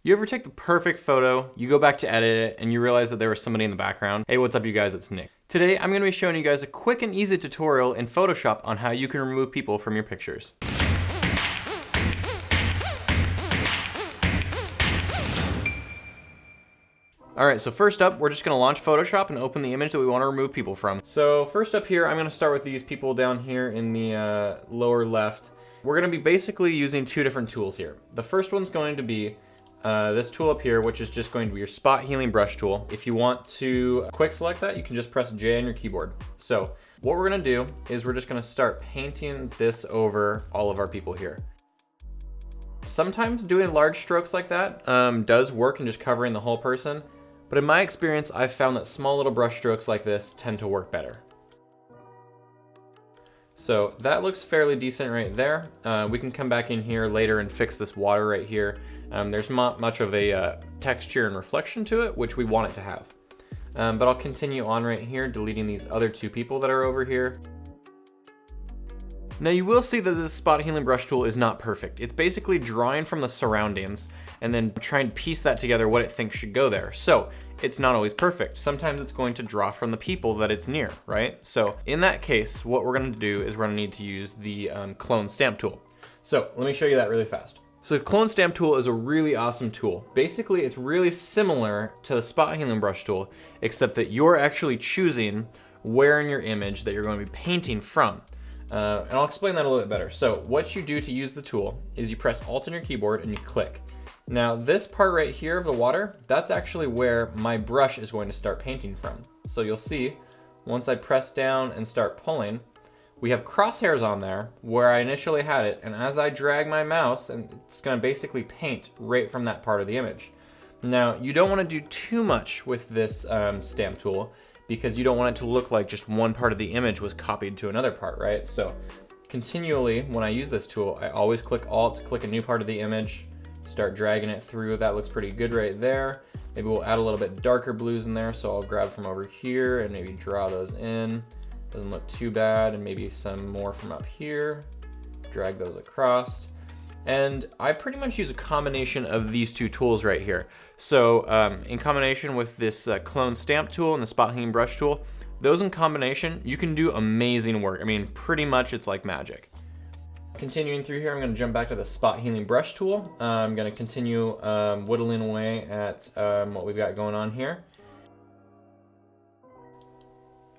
You ever take the perfect photo, you go back to edit it, and you realize that there was somebody in the background? Hey, what's up you guys, it's Nick. Today, I'm gonna be showing you guys a quick and easy tutorial in Photoshop on how you can remove people from your pictures. Alright, so first up, we're just gonna launch Photoshop and open the image that we wanna remove people from. So first up here, I'm gonna start with these people down here in the lower left. We're gonna be basically using two different tools here. The first one's going to be this tool up here, which is just going to be your spot healing brush tool. If you want to quick select that, you can just press J on your keyboard. So what we're gonna do is we're just gonna start painting this over all of our people here. Sometimes doing large strokes like that does work in just covering the whole person, but in my experience, I've found that small little brush strokes like this tend to work better. So that looks fairly decent right there. We can come back in here later and fix this water right here. There's not much of a texture and reflection to it, which we want it to have. But I'll continue on right here, deleting these other two people that are over here. Now you will see that this spot healing brush tool is not perfect. It's basically drawing from the surroundings and then trying to piece that together what it thinks should go there. So it's not always perfect. Sometimes it's going to draw from the people that it's near, right? So in that case, what we're gonna do is we're gonna need to use the clone stamp tool. So let me show you that really fast. So the clone stamp tool is a really awesome tool. Basically, it's really similar to the spot healing brush tool, except that you're actually choosing where in your image that you're going to be painting from. And I'll explain that a little bit better. So what you do to use the tool is you press Alt on your keyboard and you click. Now this part right here of the water, that's actually where my brush is going to start painting from. So you'll see, once I press down and start pulling, we have crosshairs on there where I initially had it, and as I drag my mouse, and it's gonna basically paint right from that part of the image. Now, you don't wanna do too much with this stamp tool because you don't want it to look like just one part of the image was copied to another part, right? So continually, when I use this tool, I always click Alt, click a new part of the image, start dragging it through. That looks pretty good right there. Maybe we'll add a little bit darker blues in there, so I'll grab from over here and maybe draw those in. Doesn't look too bad, and maybe some more from up here. Drag those across. And I pretty much use a combination of these two tools right here. So in combination with this clone stamp tool and the spot healing brush tool, those in combination, you can do amazing work. I mean, pretty much it's like magic. Continuing through here, I'm gonna jump back to the spot healing brush tool. I'm gonna continue whittling away at what we've got going on here.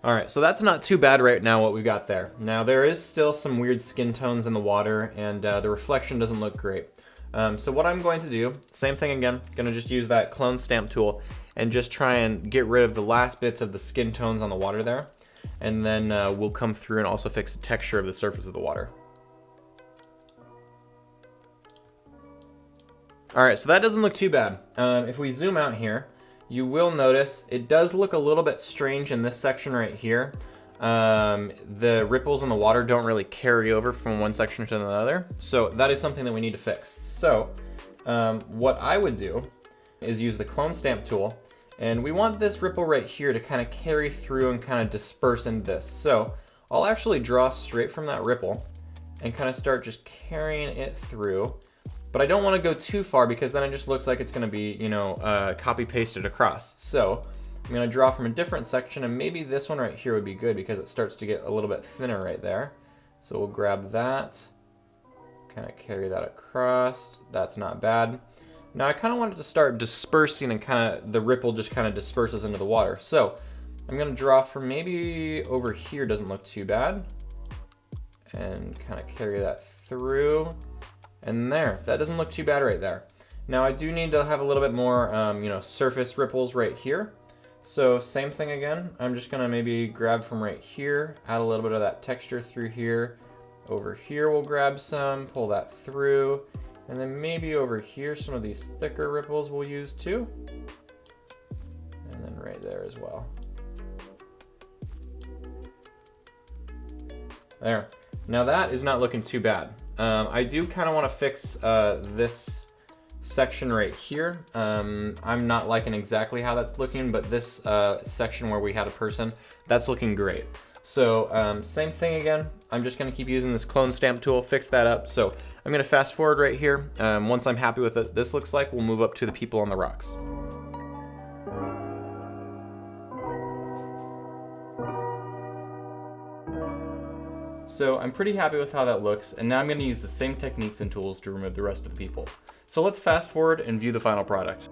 All right, so that's not too bad right now what we've got there. Now there is still some weird skin tones in the water, and the reflection doesn't look great. So what I'm going to do, same thing again, gonna just use that clone stamp tool and just try and get rid of the last bits of the skin tones on the water there. And then we'll come through and also fix the texture of the surface of the water. All right, so that doesn't look too bad. If we zoom out here, you will notice it does look a little bit strange in this section right here. The ripples in the water don't really carry over from one section to another. So that is something that we need to fix. So what I would do is use the clone stamp tool, and we want this ripple right here to kind of carry through and kind of disperse into this. So I'll actually draw straight from that ripple and kind of start just carrying it through. But I don't want to go too far because then it just looks like it's going to be, you know, copy pasted across. So I'm going to draw from a different section, and maybe this one right here would be good because it starts to get a little bit thinner right there. So we'll grab that, kind of carry that across. That's not bad. Now I kind of want it to start dispersing, and kind of the ripple just kind of disperses into the water. So I'm going to draw from maybe over here, doesn't look too bad, and kind of carry that through. And there, that doesn't look too bad right there. Now I do need to have a little bit more, you know, surface ripples right here. So same thing again, I'm just gonna maybe grab from right here, add a little bit of that texture through here. Over here we'll grab some, pull that through, and then maybe over here some of these thicker ripples we'll use too. And then right there as well. There. Now that is not looking too bad. I do kind of want to fix this section right here. I'm not liking exactly how that's looking, but this section where we had a person, that's looking great. So same thing again, I'm just gonna keep using this clone stamp tool, fix that up. So I'm gonna fast forward right here. Once I'm happy with what this looks like, we'll move up to the people on the rocks. So I'm pretty happy with how that looks, and now I'm gonna use the same techniques and tools to remove the rest of the people. So let's fast forward and view the final product.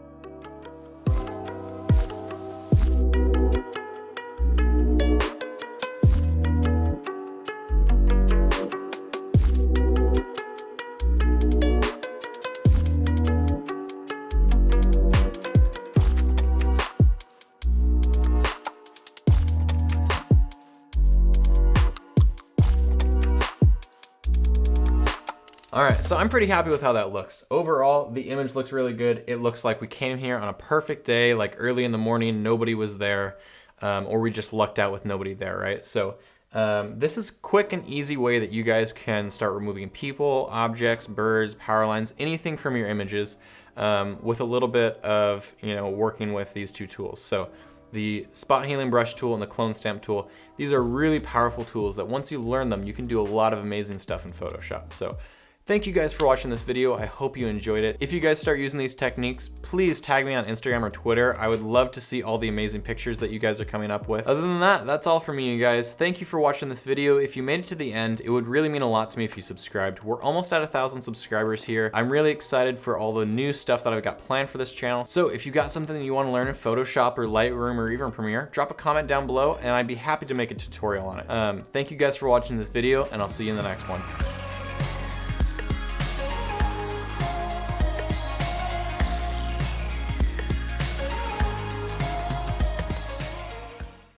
All right, so I'm pretty happy with how that looks. Overall, the image looks really good. It looks like we came here on a perfect day, like early in the morning, nobody was there, or we just lucked out with nobody there, right? So this is quick and easy way that you guys can start removing people, objects, birds, power lines, anything from your images with a little bit of, working with these two tools. So the spot healing brush tool and the clone stamp tool, these are really powerful tools that once you learn them, you can do a lot of amazing stuff in Photoshop. So thank you guys for watching this video. I hope you enjoyed it. If you guys start using these techniques, please tag me on Instagram or Twitter. I would love to see all the amazing pictures that you guys are coming up with. Other than that, that's all for me, you guys. Thank you for watching this video. If you made it to the end, it would really mean a lot to me if you subscribed. We're almost at 1,000 subscribers here. I'm really excited for all the new stuff that I've got planned for this channel. So if you got something that you want to learn in Photoshop or Lightroom or even Premiere, drop a comment down below and I'd be happy to make a tutorial on it. Thank you guys for watching this video, and I'll see you in the next one.